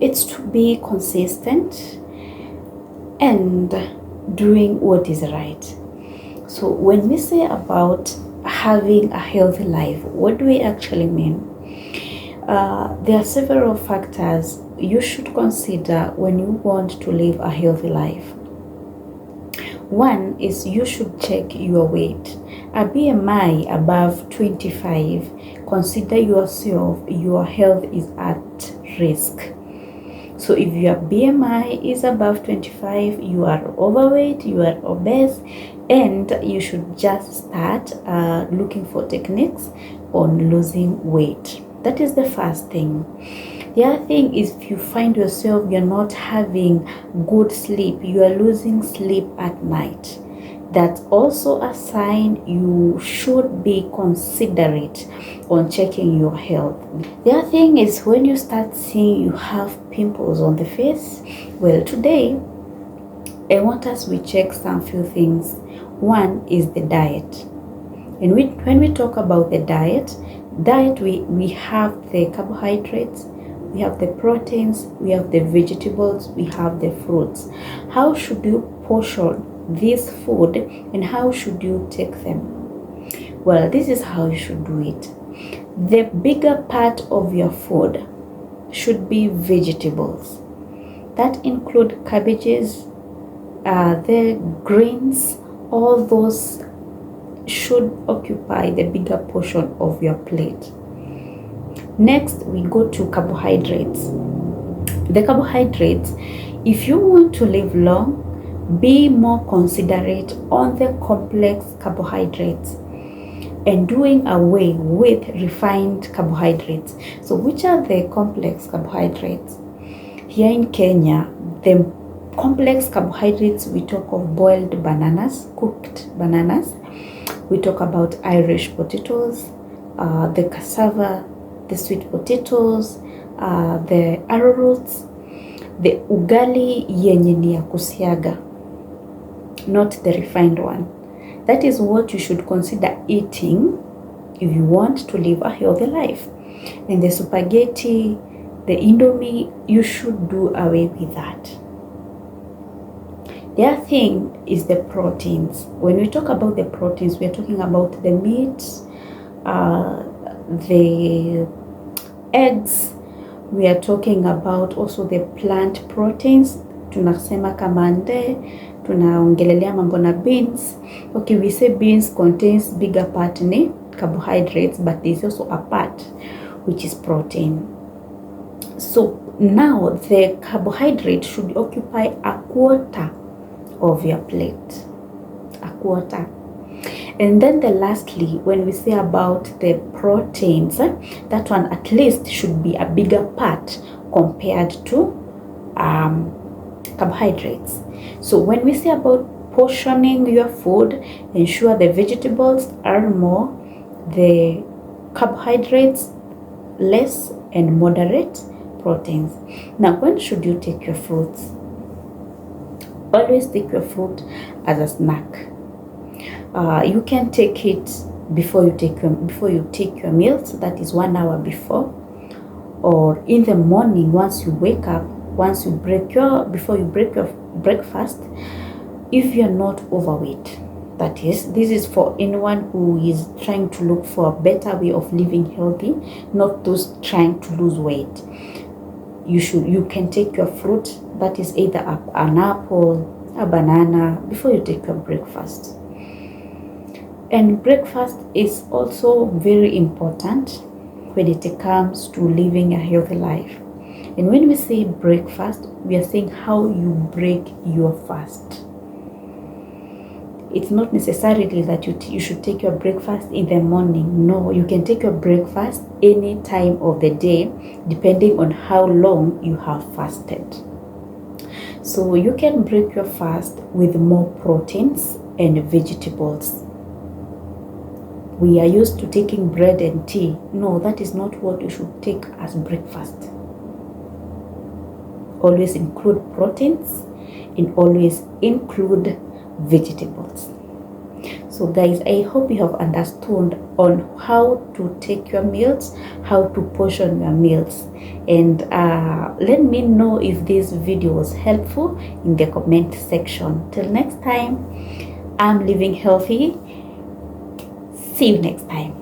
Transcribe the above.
it's to be consistent and doing what is right. So when we say about having a healthy life, what do we actually mean? There are several factors you should consider when you want to live a healthy life. One is you should check your weight. A BMI above 25, consider yourself, your health is at risk. So if your BMI is above 25, you are overweight, you are obese, and you should just start looking for techniques on losing weight. That is the first thing. The other thing is, if you find yourself you're not having good sleep, you are losing sleep at night, that's also a sign you should be considerate on checking your health. The other thing is, when you start seeing you have pimples on the face, well, today I want us we check some few things. One is the diet. And when we talk about the diet, we have the carbohydrates, we have the proteins, we have the vegetables, we have the fruits. How should you portion this food and how should you take them? Well, this is how you should do it. The bigger part of your food should be vegetables. That include cabbages, the greens, all those should occupy the bigger portion of your plate. Next, we go to carbohydrates. The carbohydrates, if you want to live long, be more considerate on the complex carbohydrates and doing away with refined carbohydrates. So which are the complex carbohydrates? Here in Kenya, the complex carbohydrates, we talk of boiled bananas, cooked bananas. We talk about Irish potatoes, the cassava, the sweet potatoes, the arrowroots, the ugali yenye ni ya kusiaga, not the refined one. That is what you should consider eating if you want to live a healthy life. And the spaghetti, the indomie, you should do away with that. The other thing is the proteins. When we talk about the proteins, we are talking about the meats, the eggs. We are talking about also the plant proteins. Tunasema kamande, tunaongelelea mambo na beans. Okay, we say beans contains bigger part ni carbohydrates, but there's also a part which is protein. So now the carbohydrate should occupy a quarter of your plate, a quarter. And then lastly, when we say about the proteins, that one at least should be a bigger part compared to carbohydrates. So when we say about portioning your food, ensure the vegetables are more, the carbohydrates less, and moderate proteins. Now, when should you take your fruits? Always take your fruit as a snack. You can take it before you take your meals, that is 1 hour before, or in the morning once you wake up, before you break your breakfast, if you're not overweight. That is, this is for anyone who is trying to look for a better way of living healthy, not those trying to lose weight. You can take your fruit, that is either an apple, a banana, before you take your breakfast. And breakfast is also very important when it comes to living a healthy life. And when we say breakfast, we are saying how you break your fast. It's not necessarily that you should take your breakfast in the morning. No, you can take your breakfast any time of the day, depending on how long you have fasted. So you can break your fast with more proteins and vegetables. We are used to taking bread and tea. No, that is not what you should take as breakfast. Always include proteins and always include vegetables. So So guys, I hope you have understood on how to take your meals, how to portion your meals, and let me know if this video was helpful in the comment section. Till next time, I'm living healthy. See you next time.